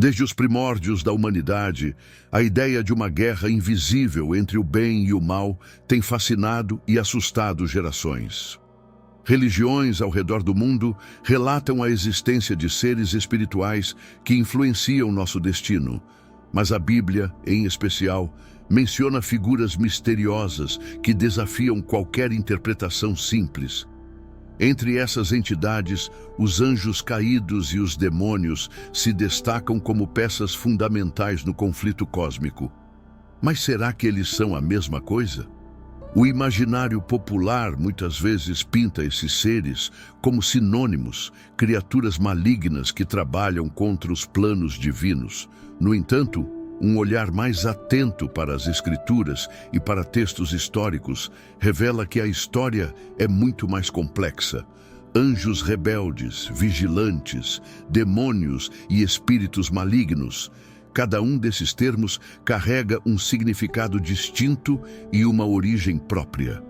Desde os primórdios da humanidade, a ideia de uma guerra invisível entre o bem e o mal tem fascinado e assustado gerações. Religiões ao redor do mundo relatam a existência de seres espirituais que influenciam nosso destino, mas a Bíblia, em especial, menciona figuras misteriosas que desafiam qualquer interpretação simples. Entre essas entidades, os anjos caídos e os demônios se destacam como peças fundamentais no conflito cósmico. Mas será que eles são a mesma coisa? O imaginário popular muitas vezes pinta esses seres como sinônimos, criaturas malignas que trabalham contra os planos divinos. No entanto, um olhar mais atento para as Escrituras e para textos históricos revela que a história é muito mais complexa. Anjos rebeldes, vigilantes, demônios e espíritos malignos. Cada um desses termos carrega um significado distinto e uma origem própria.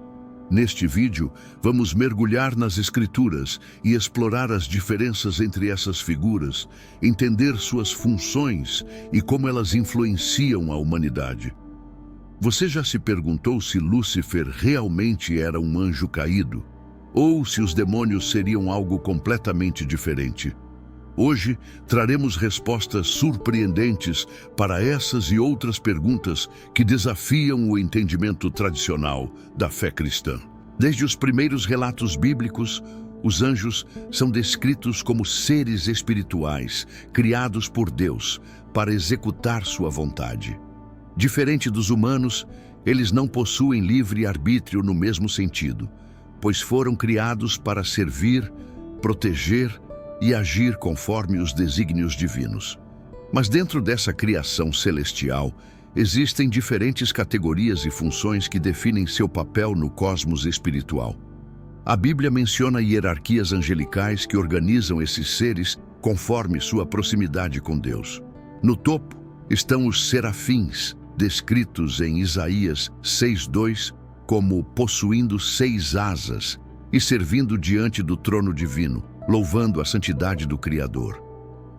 Neste vídeo, vamos mergulhar nas Escrituras e explorar as diferenças entre essas figuras, entender suas funções e como elas influenciam a humanidade. Você já se perguntou se Lúcifer realmente era um anjo caído? Ou se os demônios seriam algo completamente diferente? Hoje, traremos respostas surpreendentes para essas e outras perguntas que desafiam o entendimento tradicional da fé cristã. Desde os primeiros relatos bíblicos, os anjos são descritos como seres espirituais, criados por Deus para executar sua vontade. Diferente dos humanos, eles não possuem livre arbítrio no mesmo sentido, pois foram criados para servir, proteger e agir conforme os desígnios divinos. Mas dentro dessa criação celestial, existem diferentes categorias e funções que definem seu papel no cosmos espiritual. A Bíblia menciona hierarquias angelicais que organizam esses seres conforme sua proximidade com Deus. No topo estão os serafins, descritos em Isaías 6:2 como possuindo 6 asas e servindo diante do trono divino, louvando a santidade do Criador.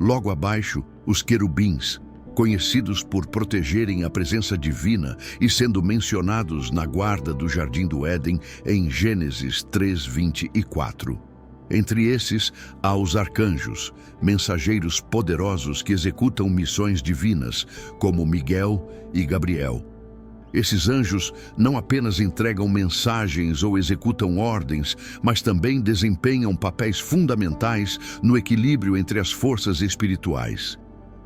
Logo abaixo, os querubins, conhecidos por protegerem a presença divina e sendo mencionados na guarda do Jardim do Éden em Gênesis 3:24. Entre esses, há os arcanjos, mensageiros poderosos que executam missões divinas, como Miguel e Gabriel. Esses anjos não apenas entregam mensagens ou executam ordens, mas também desempenham papéis fundamentais no equilíbrio entre as forças espirituais.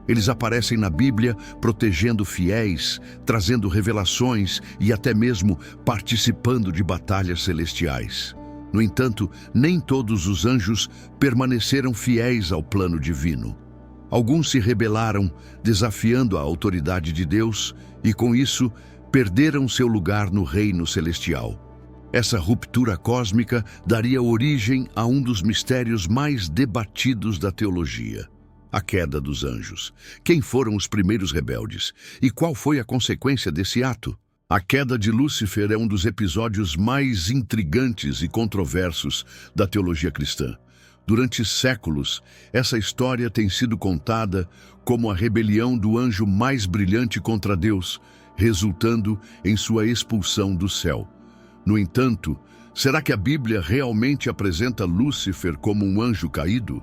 Eles aparecem na Bíblia protegendo fiéis, trazendo revelações e até mesmo participando de batalhas celestiais. No entanto, nem todos os anjos permaneceram fiéis ao plano divino. Alguns se rebelaram, desafiando a autoridade de Deus, e com isso, perderam seu lugar no reino celestial. Essa ruptura cósmica daria origem a um dos mistérios mais debatidos da teologia: a queda dos anjos. Quem foram os primeiros rebeldes? E qual foi a consequência desse ato? A queda de Lúcifer é um dos episódios mais intrigantes e controversos da teologia cristã. Durante séculos, essa história tem sido contada como a rebelião do anjo mais brilhante contra Deus, resultando em sua expulsão do céu. No entanto, será que a Bíblia realmente apresenta Lúcifer como um anjo caído?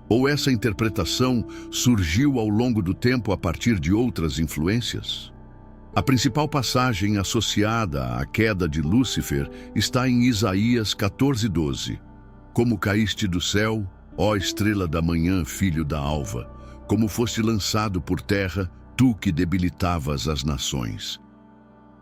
Ou essa interpretação surgiu ao longo do tempo a partir de outras influências? A principal passagem associada à queda de Lúcifer está em Isaías 14:12. Como caíste do céu, ó estrela da manhã, filho da alva, como foste lançado por terra, tu que debilitavas as nações.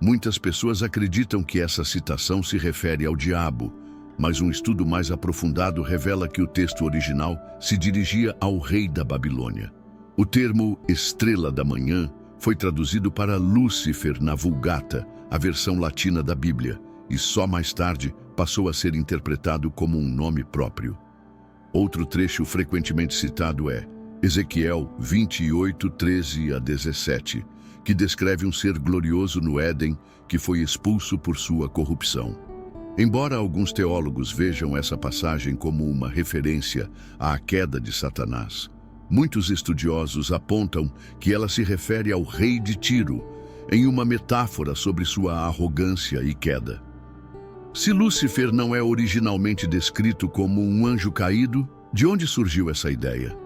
Muitas pessoas acreditam que essa citação se refere ao diabo, mas um estudo mais aprofundado revela que o texto original se dirigia ao rei da Babilônia. O termo estrela da manhã foi traduzido para Lúcifer na Vulgata, a versão latina da Bíblia, e só mais tarde passou a ser interpretado como um nome próprio. Outro trecho frequentemente citado é Ezequiel 28:13-17, que descreve um ser glorioso no Éden que foi expulso por sua corrupção. Embora alguns teólogos vejam essa passagem como uma referência à queda de Satanás, Muitos estudiosos apontam que ela se refere ao rei de Tiro, em uma metáfora sobre sua arrogância e queda. Se Lúcifer não é originalmente descrito como um anjo caído, de onde surgiu essa ideia?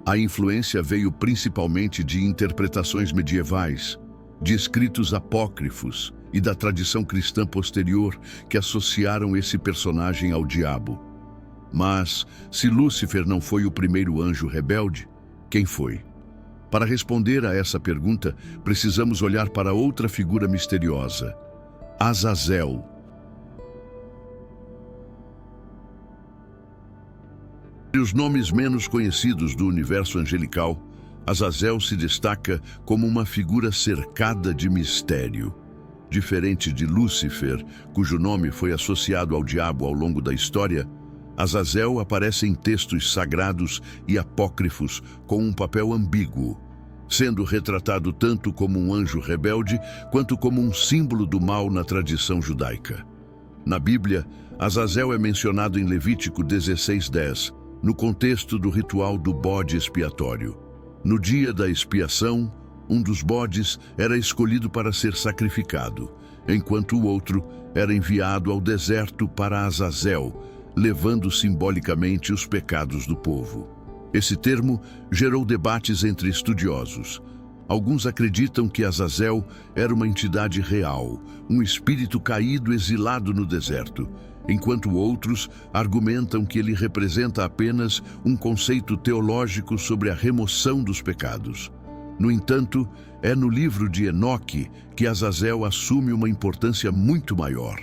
A influência veio principalmente de interpretações medievais, de escritos apócrifos e da tradição cristã posterior que associaram esse personagem ao diabo. Mas, se Lúcifer não foi o primeiro anjo rebelde, quem foi? Para responder a essa pergunta, precisamos olhar para outra figura misteriosa, Azazel. Entre os nomes menos conhecidos do universo angelical, Azazel se destaca como uma figura cercada de mistério. Diferente de Lúcifer, cujo nome foi associado ao diabo ao longo da história, Azazel aparece em textos sagrados e apócrifos com um papel ambíguo, sendo retratado tanto como um anjo rebelde quanto como um símbolo do mal na tradição judaica. Na Bíblia, Azazel é mencionado em Levítico 16:10, no contexto do ritual do bode expiatório. No dia da expiação, um dos bodes era escolhido para ser sacrificado, enquanto o outro era enviado ao deserto para Azazel, levando simbolicamente os pecados do povo. Esse termo gerou debates entre estudiosos. Alguns acreditam que Azazel era uma entidade real, um espírito caído exilado no deserto, enquanto outros argumentam que ele representa apenas um conceito teológico sobre a remoção dos pecados. No entanto, é no livro de Enoque que Azazel assume uma importância muito maior.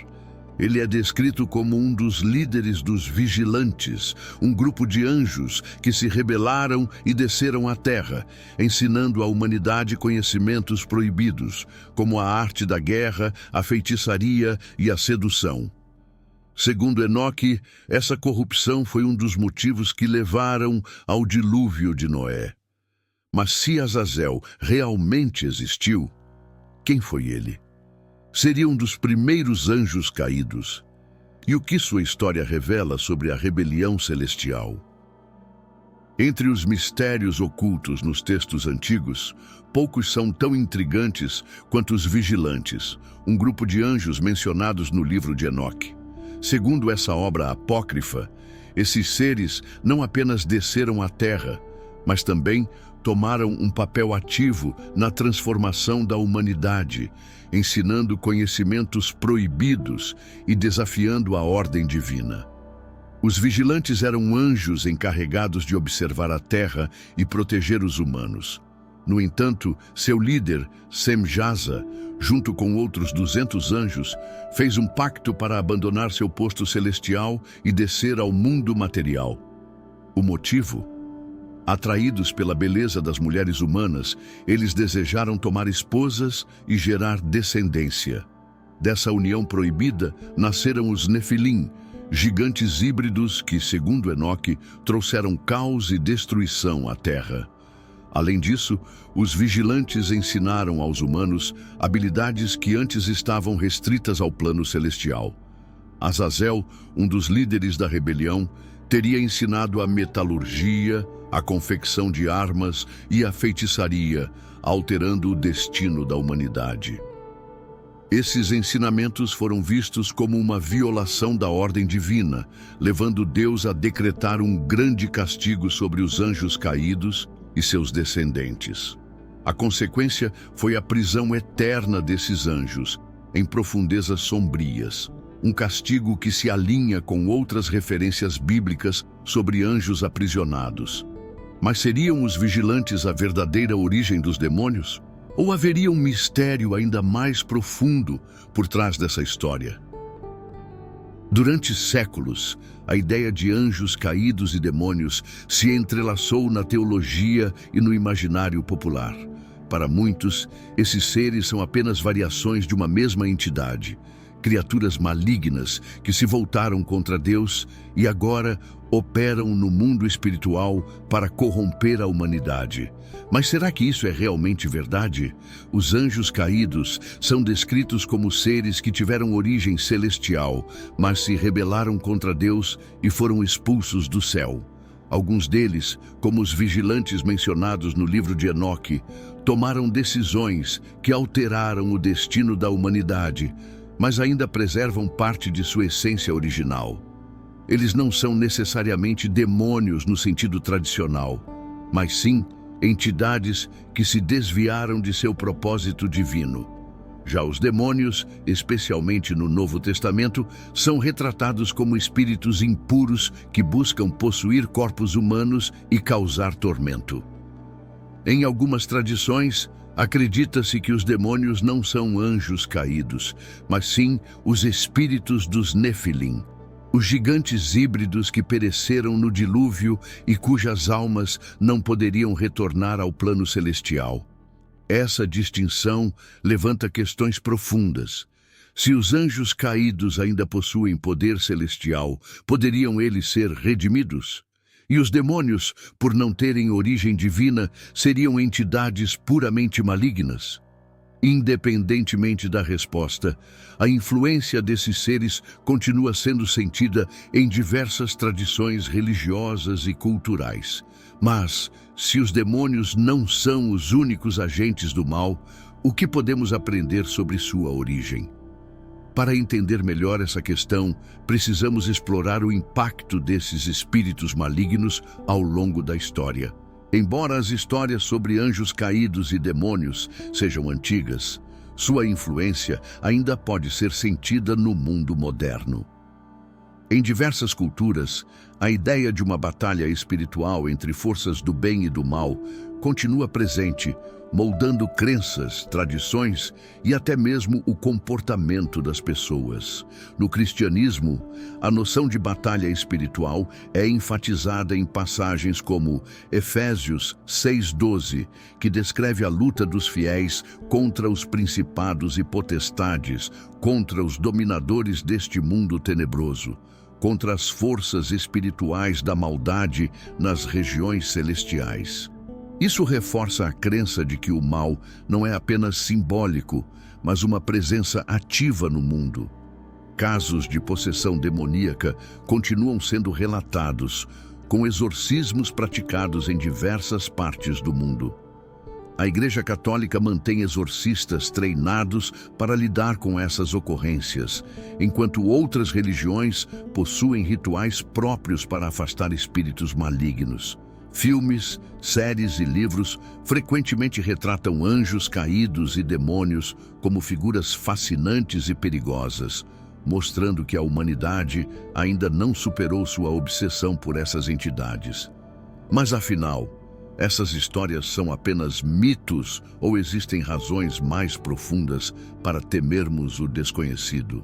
Ele é descrito como um dos líderes dos vigilantes, um grupo de anjos que se rebelaram e desceram à terra, ensinando à humanidade conhecimentos proibidos, como a arte da guerra, a feitiçaria e a sedução. Segundo Enoque, essa corrupção foi um dos motivos que levaram ao dilúvio de Noé. Mas se Azazel realmente existiu, quem foi ele? Seria um dos primeiros anjos caídos. E o que sua história revela sobre a rebelião celestial? Entre os mistérios ocultos nos textos antigos, poucos são tão intrigantes quanto os vigilantes, um grupo de anjos mencionados no livro de Enoque. Segundo essa obra apócrifa, esses seres não apenas desceram à terra, mas também tomaram um papel ativo na transformação da humanidade, ensinando conhecimentos proibidos e desafiando a ordem divina. Os vigilantes eram anjos encarregados de observar a terra e proteger os humanos. No entanto, seu líder, Semjaza, junto com outros 200 anjos, fez um pacto para abandonar seu posto celestial e descer ao mundo material. O motivo? Atraídos pela beleza das mulheres humanas, eles desejaram tomar esposas e gerar descendência. Dessa união proibida, nasceram os Nefilim, gigantes híbridos que, segundo Enoque, trouxeram caos e destruição à terra. Além disso, os vigilantes ensinaram aos humanos habilidades que antes estavam restritas ao plano celestial. Azazel, um dos líderes da rebelião, teria ensinado a metalurgia, a confecção de armas e a feitiçaria, alterando o destino da humanidade. Esses ensinamentos foram vistos como uma violação da ordem divina, levando Deus a decretar um grande castigo sobre os anjos caídos e seus descendentes. A consequência foi a prisão eterna desses anjos, em profundezas sombrias, um castigo que se alinha com outras referências bíblicas sobre anjos aprisionados. Mas seriam os vigilantes a verdadeira origem dos demônios? Ou haveria um mistério ainda mais profundo por trás dessa história? Durante séculos, a ideia de anjos caídos e demônios se entrelaçou na teologia e no imaginário popular. Para muitos, esses seres são apenas variações de uma mesma entidade, criaturas malignas que se voltaram contra Deus e agora operam no mundo espiritual para corromper a humanidade. Mas será que isso é realmente verdade? Os anjos caídos são descritos como seres que tiveram origem celestial, mas se rebelaram contra Deus e foram expulsos do céu. Alguns deles, como os vigilantes mencionados no livro de Enoque, tomaram decisões que alteraram o destino da humanidade, mas ainda preservam parte de sua essência original. Eles não são necessariamente demônios no sentido tradicional, mas sim entidades que se desviaram de seu propósito divino. Já os demônios, especialmente no Novo Testamento, são retratados como espíritos impuros que buscam possuir corpos humanos e causar tormento. Em algumas tradições, acredita-se que os demônios não são anjos caídos, mas sim os espíritos dos Nefilim, os gigantes híbridos que pereceram no dilúvio e cujas almas não poderiam retornar ao plano celestial. Essa distinção levanta questões profundas. Se os anjos caídos ainda possuem poder celestial, poderiam eles ser redimidos? E os demônios, por não terem origem divina, seriam entidades puramente malignas? Independentemente da resposta, a influência desses seres continua sendo sentida em diversas tradições religiosas e culturais. Mas, se os demônios não são os únicos agentes do mal, o que podemos aprender sobre sua origem? Para entender melhor essa questão, precisamos explorar o impacto desses espíritos malignos ao longo da história. Embora as histórias sobre anjos caídos e demônios sejam antigas, sua influência ainda pode ser sentida no mundo moderno. Em diversas culturas, a ideia de uma batalha espiritual entre forças do bem e do mal continua presente, moldando crenças, tradições e até mesmo o comportamento das pessoas. No cristianismo, a noção de batalha espiritual é enfatizada em passagens como Efésios 6:12, que descreve a luta dos fiéis contra os principados e potestades, contra os dominadores deste mundo tenebroso, contra as forças espirituais da maldade nas regiões celestiais. Isso reforça a crença de que o mal não é apenas simbólico, mas uma presença ativa no mundo. Casos de possessão demoníaca continuam sendo relatados, com exorcismos praticados em diversas partes do mundo. A Igreja Católica mantém exorcistas treinados para lidar com essas ocorrências, enquanto outras religiões possuem rituais próprios para afastar espíritos malignos. Filmes, séries e livros frequentemente retratam anjos caídos e demônios como figuras fascinantes e perigosas, mostrando que a humanidade ainda não superou sua obsessão por essas entidades. Mas afinal, essas histórias são apenas mitos ou existem razões mais profundas para temermos o desconhecido?